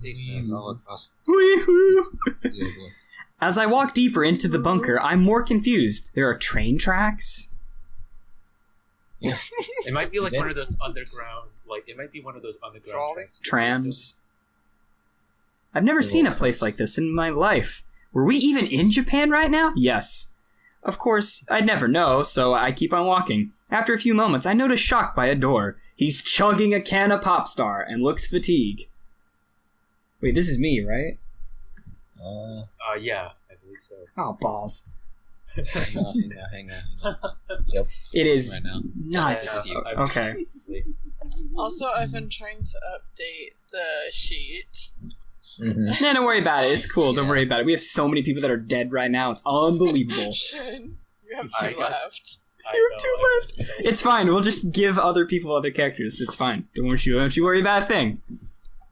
taking us all across. As I walk deeper into the bunker, I'm more confused. There are train tracks? It might be like one of those underground, Trams. I've never seen a place like this in my life. Were we even in Japan right now? Yes. Of course, I'd never know, so I keep on walking. After a few moments, I notice Shock by a door. He's chugging a can of Popstar and looks fatigued. Wait, this is me, right? Yeah, I believe so. Oh, balls. Hang on. Yep. It is right now. nuts. Yeah, Okay. Also, I've been trying to update the sheet. Mm-hmm. Nah, don't worry about it. It's cool. Don't worry about it. We have so many people that are dead right now. It's unbelievable. Shin, you have two left. You have two left. It's fine. We'll just give other people other characters. It's fine. Don't you worry about a thing.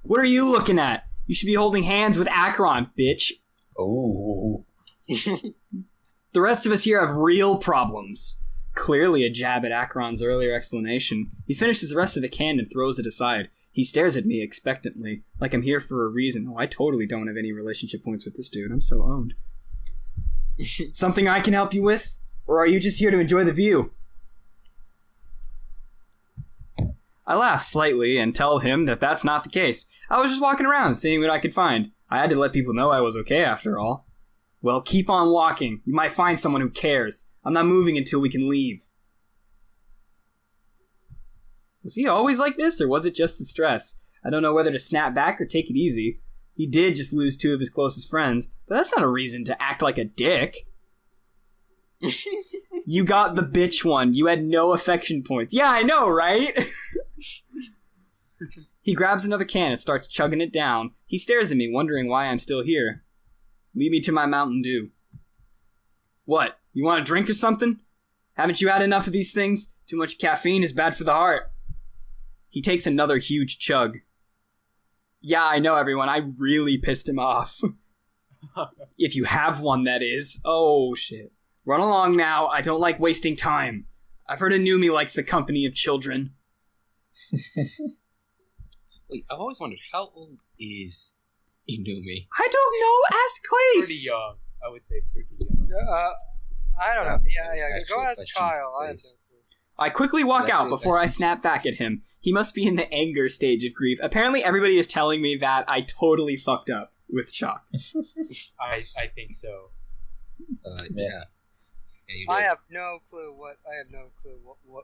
What are you looking at? You should be holding hands with Akron, bitch. Oh. The rest of us here have real problems. Clearly a jab at Akron's earlier explanation. He finishes the rest of the can and throws it aside. He stares at me expectantly, like I'm here for a reason. Oh, I totally don't have any relationship points with this dude. I'm so owned. Something I can help you with? Or are you just here to enjoy the view? I laugh slightly and tell him that that's not the case. I was just walking around, seeing what I could find. I had to let people know I was okay after all. Well, keep on walking. You might find someone who cares. I'm not moving until we can leave. Was he always like this, or was it just the stress? I don't know whether to snap back or take it easy. He did just lose two of his closest friends, but that's not a reason to act like a dick. You got the bitch one. You had no affection points. Yeah, I know, right? He grabs another can and starts chugging it down. He stares at me, wondering why I'm still here. Lead me to my Mountain Dew. What? You want a drink or something? Haven't you had enough of these things? Too much caffeine is bad for the heart. He takes another huge chug. Yeah, I know, everyone. I really pissed him off. If you have one, that is. Oh, shit. Run along now. I don't like wasting time. I've heard Inumi likes the company of children. Wait, I've always wondered, how old is Inumi? I don't know. Ask Clace. Pretty young. I would say pretty young. I don't know. Yeah. Go ask Kyle. I quickly walk out before I snap back at him. He must be in the anger stage of grief. Apparently everybody is telling me that I totally fucked up with Shock. I think so. Yeah. I have no clue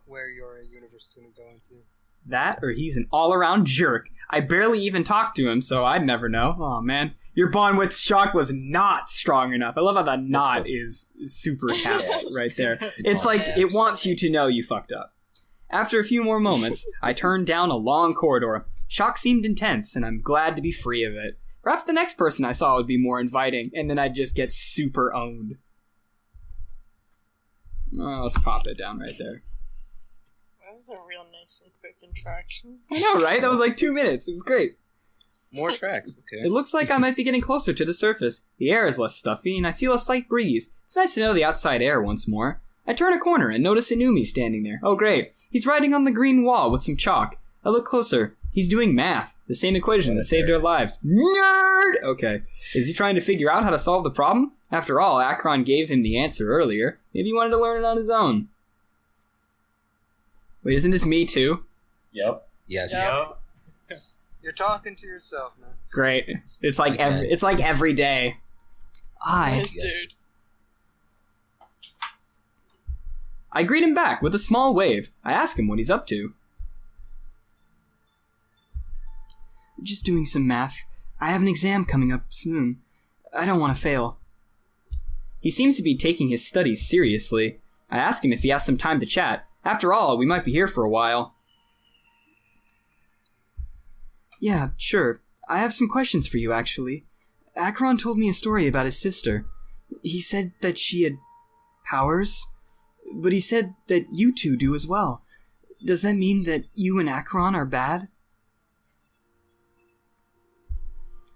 where your universe is going to go into. That, or he's an all-around jerk. I barely even talked to him, so I'd never know. Oh man, your bond with Shock was not strong enough. I love how that "not" is super caps right there. It's like it wants you to know you fucked up. After a few more moments, I turned down a long corridor. Shock seemed intense, and I'm glad to be free of it. Perhaps the next person I saw would be more inviting, and then I'd just get super owned. Oh, let's pop it down right there. That was a real nice and quick interaction. I know, right? That was like 2 minutes. It was great. More tracks, okay. It looks like I might be getting closer to the surface. The air is less stuffy, and I feel a slight breeze. It's nice to know the outside air once more. I turn a corner and notice Inumi standing there. Oh, great. He's writing on the green wall with some chalk. I look closer. He's doing math. The same equation that saved our lives. Nerd! Okay. Is he trying to figure out how to solve the problem? After all, Akron gave him the answer earlier. Maybe he wanted to learn it on his own. Wait, isn't this me too? Yep. Yes. Yep. You're talking to yourself, man. Great. It's like every day. Dude. I greet him back with a small wave. I ask him what he's up to. Just doing some math. I have an exam coming up soon. I don't want to fail. He seems to be taking his studies seriously. I ask him if he has some time to chat. After all, we might be here for a while. Yeah, sure. I have some questions for you, actually. Akron told me a story about his sister. He said that she had powers, but he said that you two do as well. Does that mean that you and Akron are bad?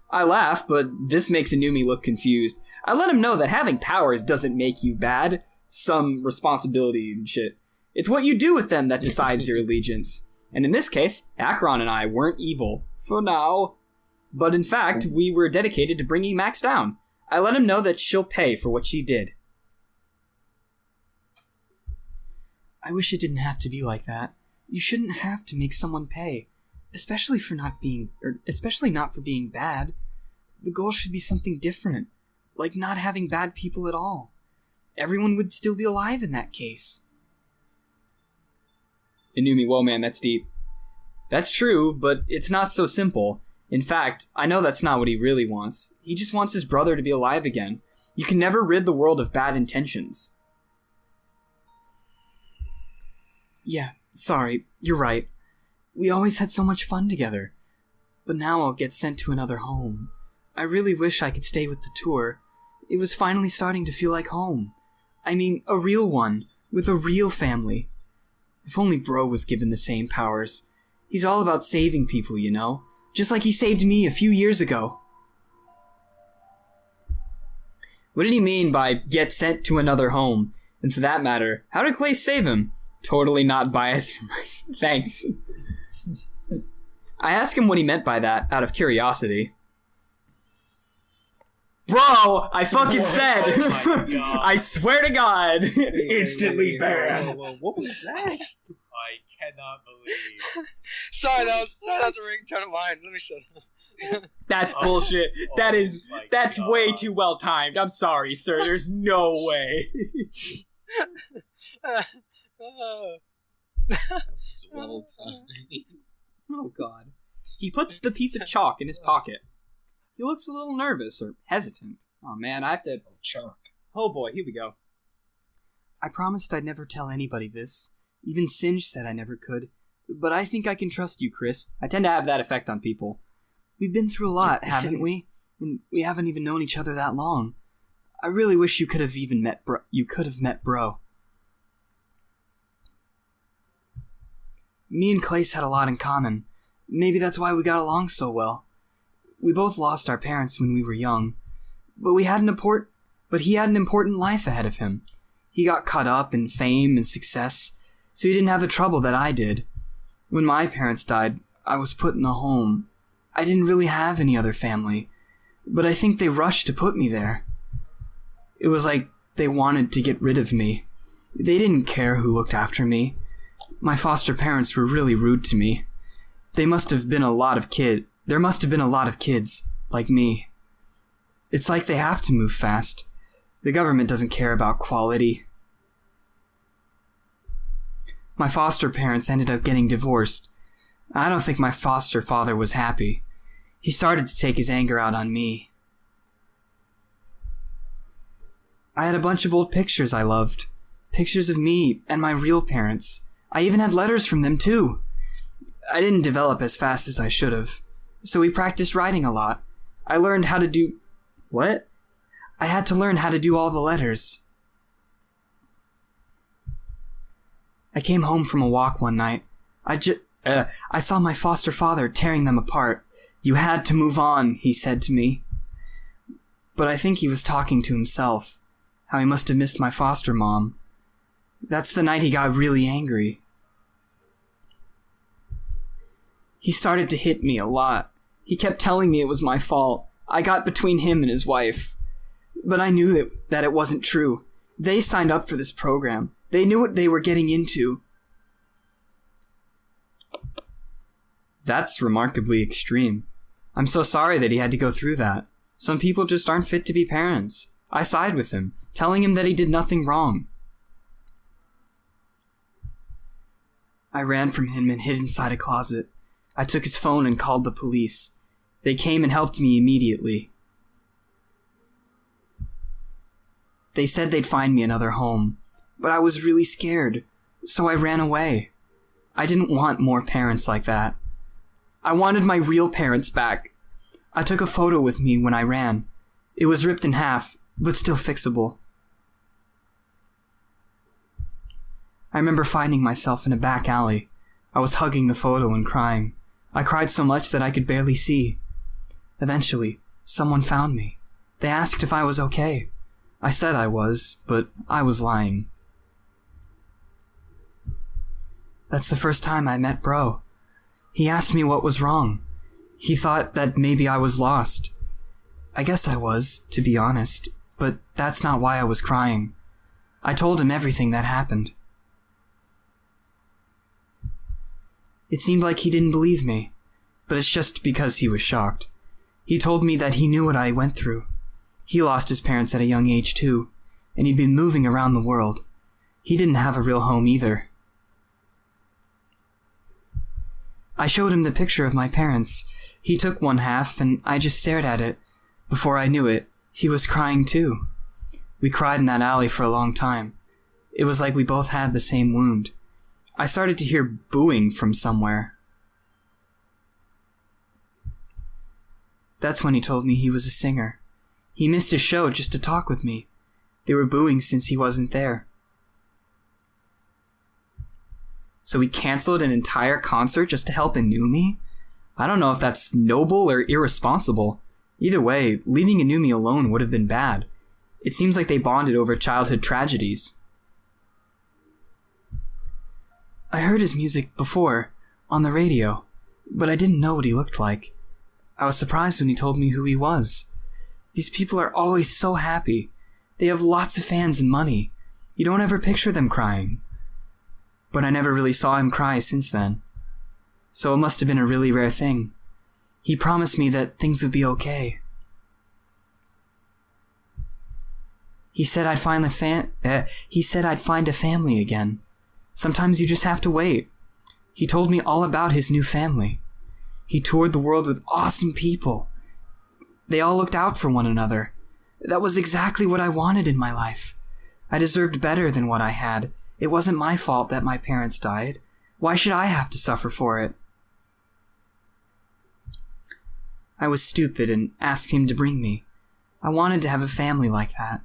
I laugh, but this makes Inumi look confused. I let him know that having powers doesn't make you bad. Some responsibility and shit. It's what you do with them that decides your allegiance. And in this case, Akron and I weren't evil. For now. But in fact, we were dedicated to bringing Max down. I let him know that she'll pay for what she did. I wish it didn't have to be like that. You shouldn't have to make someone pay, especially not for being bad. The goal should be something different, like not having bad people at all. Everyone would still be alive in that case. Inumi, whoa man, that's deep. That's true, but it's not so simple. In fact, I know that's not what he really wants. He just wants his brother to be alive again. You can never rid the world of bad intentions. Yeah, sorry, you're right. We always had so much fun together. But now I'll get sent to another home. I really wish I could stay with the tour. It was finally starting to feel like home. I mean, a real one, with a real family. If only Bro was given the same powers. He's all about saving people, you know? Just like he saved me a few years ago. What did he mean by get sent to another home? And for that matter, how did Clay save him? Totally not biased from us. Thanks. I asked him what he meant by that, out of curiosity. Bro, I fucking said. Oh my God. I swear to God. Instantly banned. What was that? I cannot believe. Sorry, that was a ringtone of mine. Let me shut up. That's Oh, bullshit. That's God. way too well timed. I'm sorry, sir. There's no way. It's well timed. Oh God. He puts the piece of chalk in his pocket. He looks a little nervous or hesitant. Oh man, I have to... Oh, chalk. Oh boy, here we go. I promised I'd never tell anybody this. Even Singe said I never could. But I think I can trust you, Chris. I tend to have that effect on people. We've been through a lot, haven't we? And we haven't even known each other that long. I really wish you could have met Bro. Me and Clace had a lot in common. Maybe that's why we got along so well. We both lost our parents when we were young, but he had an important life ahead of him. He got caught up in fame and success, so he didn't have the trouble that I did. When my parents died, I was put in a home. I didn't really have any other family, but I think they rushed to put me there. It was like they wanted to get rid of me. They didn't care who looked after me. My foster parents were really rude to me. There must have been a lot of kids like me. It's like they have to move fast. The government doesn't care about quality. My foster parents ended up getting divorced. I don't think my foster father was happy. He started to take his anger out on me. I had a bunch of old pictures I loved. Pictures of me and my real parents. I even had letters from them too. I didn't develop as fast as I should have, so we practiced writing a lot. I learned how to do... What? I had to learn how to do all the letters. I came home from a walk one night. I saw my foster father tearing them apart. You had to move on, he said to me. But I think he was talking to himself. How he must have missed my foster mom. That's the night he got really angry. He started to hit me a lot. He kept telling me it was my fault. I got between him and his wife. But I knew that it wasn't true. They signed up for this program. They knew what they were getting into. That's remarkably extreme. I'm so sorry that he had to go through that. Some people just aren't fit to be parents. I side with him, telling him that he did nothing wrong. I ran from him and hid inside a closet. I took his phone and called the police. They came and helped me immediately. They said they'd find me another home, but I was really scared, so I ran away. I didn't want more parents like that. I wanted my real parents back. I took a photo with me when I ran. It was ripped in half, but still fixable. I remember finding myself in a back alley. I was hugging the photo and crying. I cried so much that I could barely see. Eventually, someone found me. They asked if I was okay. I said I was, but I was lying. That's the first time I met Bro. He asked me what was wrong. He thought that maybe I was lost. I guess I was, to be honest, but that's not why I was crying. I told him everything that happened. It seemed like he didn't believe me, but it's just because he was shocked. He told me that he knew what I went through. He lost his parents at a young age too, and he'd been moving around the world. He didn't have a real home either. I showed him the picture of my parents. He took one half, and I just stared at it. Before I knew it, he was crying too. We cried in that alley for a long time. It was like we both had the same wound. I started to hear booing from somewhere. That's when he told me he was a singer. He missed his show just to talk with me. They were booing since he wasn't there. So he canceled an entire concert just to help Inumi? I don't know if that's noble or irresponsible. Either way, leaving Inumi alone would have been bad. It seems like they bonded over childhood tragedies. I heard his music before, on the radio, but I didn't know what he looked like. I was surprised when he told me who he was. These people are always so happy. They have lots of fans and money. You don't ever picture them crying. But I never really saw him cry since then. So it must have been a really rare thing. He promised me that things would be okay. He said I'd find a family again. Sometimes you just have to wait. He told me all about his new family. He toured the world with awesome people. They all looked out for one another. That was exactly what I wanted in my life. I deserved better than what I had. It wasn't my fault that my parents died. Why should I have to suffer for it? I was stupid and asked him to bring me. I wanted to have a family like that.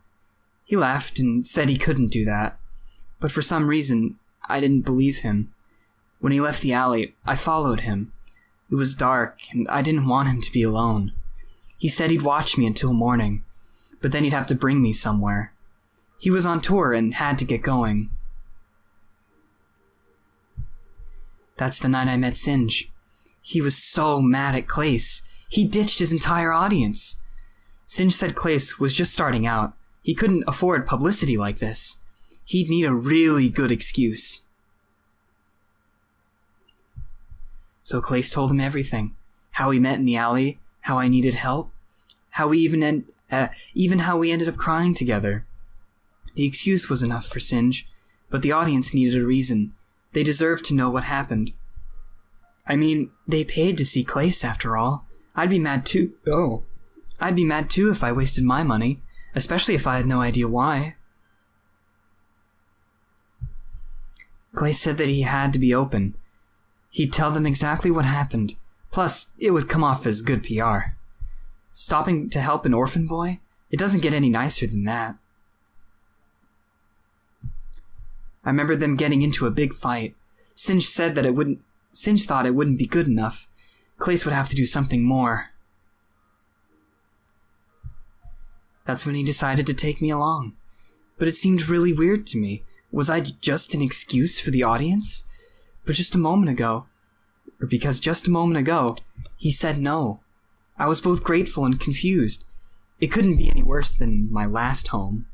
He laughed and said he couldn't do that. But for some reason, I didn't believe him. When he left the alley, I followed him. It was dark, and I didn't want him to be alone. He said he'd watch me until morning, but then he'd have to bring me somewhere. He was on tour and had to get going. That's the night I met Singe. He was so mad at Clace. He ditched his entire audience. Singe said Clace was just starting out. He couldn't afford publicity like this. He'd need a really good excuse. So Clace told him everything. How we met in the alley, how I needed help, how we even how we ended up crying together. The excuse was enough for Singe, but the audience needed a reason. They deserved to know what happened. I mean, they paid to see Clace after all. I'd be mad too. I'd be mad too if I wasted my money, especially if I had no idea why. Clace said that he had to be open. He'd tell them exactly what happened. Plus, it would come off as good PR. Stopping to help an orphan boy? It doesn't get any nicer than that. I remember them getting into a big fight. Singe thought it wouldn't be good enough. Clace would have to do something more. That's when he decided to take me along. But it seemed really weird to me. Was I just an excuse for the audience? Because just a moment ago, he said no. I was both grateful and confused. It couldn't be any worse than my last home.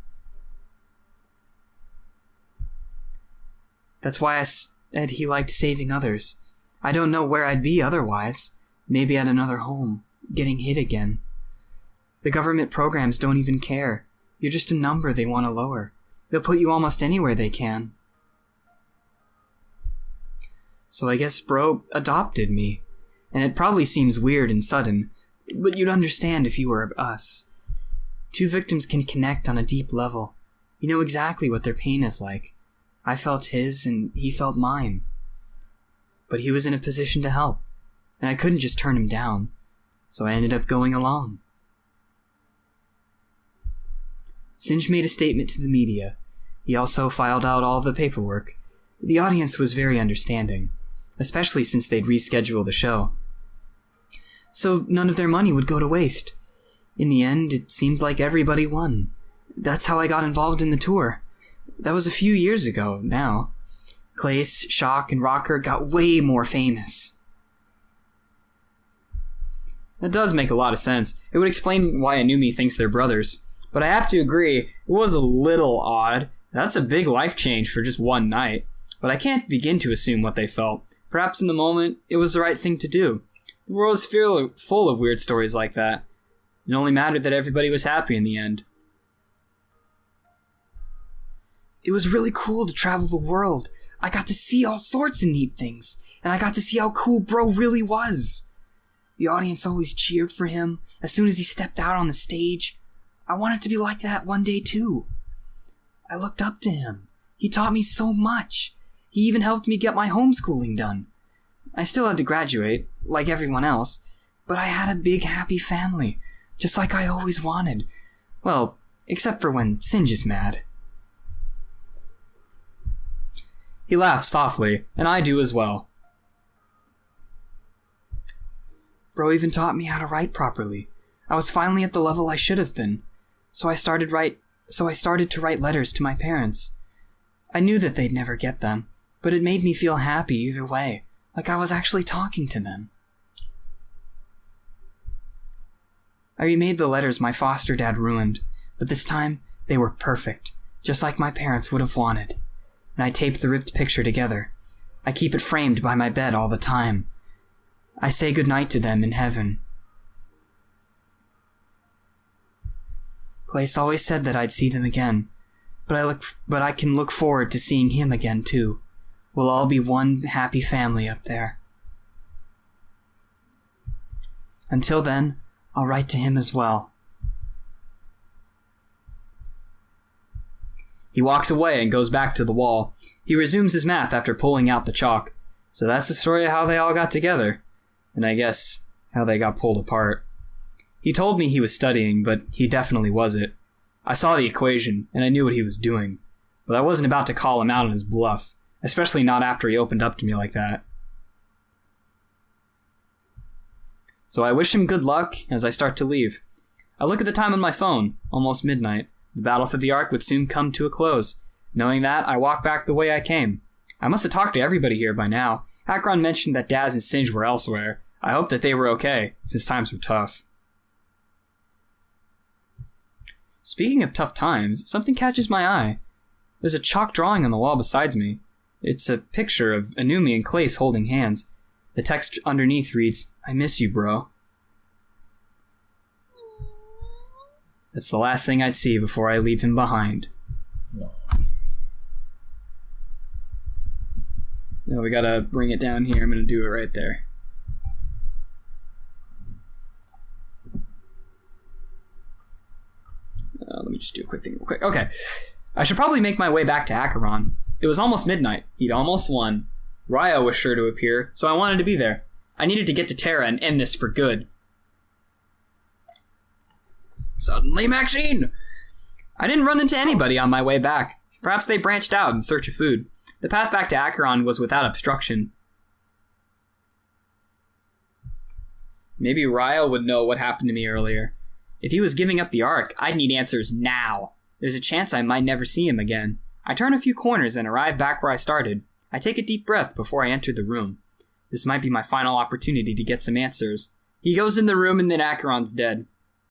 That's why I said he liked saving others. I don't know where I'd be otherwise. Maybe at another home, getting hit again. The government programs don't even care. You're just a number they want to lower. They'll put you almost anywhere they can. So I guess bro adopted me. And it probably seems weird and sudden, but you'd understand if you were us. Two victims can connect on a deep level. You know exactly what their pain is like. I felt his and he felt mine. But he was in a position to help, and I couldn't just turn him down, so I ended up going along. Singe made a statement to the media. He also filed out all of the paperwork. The audience was very understanding, especially since they'd reschedule the show. So none of their money would go to waste. In the end, it seemed like everybody won. That's how I got involved in the tour. That was a few years ago, now. Clace, Shock, and Rocker got way more famous. That does make a lot of sense. It would explain why Inumi thinks they're brothers. But I have to agree, it was a little odd. That's a big life change for just one night. But I can't begin to assume what they felt. Perhaps in the moment, it was the right thing to do. The world is full of weird stories like that. It only mattered that everybody was happy in the end. It was really cool to travel the world. I got to see all sorts of neat things. And I got to see how cool Bro really was. The audience always cheered for him as soon as he stepped out on the stage. I wanted to be like that one day too. I looked up to him. He taught me so much. He even helped me get my homeschooling done. I still had to graduate, like everyone else, but I had a big happy family, just like I always wanted. Well, except for when Singe is mad. He laughs softly, and I do as well. Bro even taught me how to write properly. I was finally at the level I should have been. So I started to write letters to my parents. I knew that they'd never get them, but it made me feel happy either way, like I was actually talking to them. I remade the letters my foster dad ruined, but this time they were perfect, just like my parents would have wanted. And I taped the ripped picture together. I keep it framed by my bed all the time. I say goodnight to them in heaven. Clace always said that I'd see them again, but I can look forward to seeing him again too. We'll all be one happy family up there. Until then, I'll write to him as well. He walks away and goes back to the wall. He resumes his math after pulling out the chalk. So that's the story of how they all got together. And I guess how they got pulled apart. He told me he was studying, but he definitely wasn't. I saw the equation, and I knew what he was doing. But I wasn't about to call him out on his bluff, especially not after he opened up to me like that. So I wish him good luck as I start to leave. I look at the time on my phone, almost midnight. The battle for the Ark would soon come to a close. Knowing that, I walk back the way I came. I must have talked to everybody here by now. Akron mentioned that Daz and Singe were elsewhere. I hope that they were okay, since times were tough. Speaking of tough times, something catches my eye. There's a chalk drawing on the wall beside me. It's a picture of Inumi and Clace holding hands. The text underneath reads, "I miss you, bro." That's the last thing I'd see before I leave him behind. Now we gotta bring it down here. I'm gonna do it right there. Let me just do a quick thing real quick. Okay. I should probably make my way back to Acheron. It was almost midnight. He'd almost won. Ryo was sure to appear, so I wanted to be there. I needed to get to Terra and end this for good. Suddenly, Maxine! I didn't run into anybody on my way back. Perhaps they branched out in search of food. The path back to Acheron was without obstruction. Maybe Ryo would know what happened to me earlier. If he was giving up the Ark, I'd need answers now. There's a chance I might never see him again. I turn a few corners and arrive back where I started. I take a deep breath before I enter the room. This might be my final opportunity to get some answers. He goes in the room and then Acheron's dead.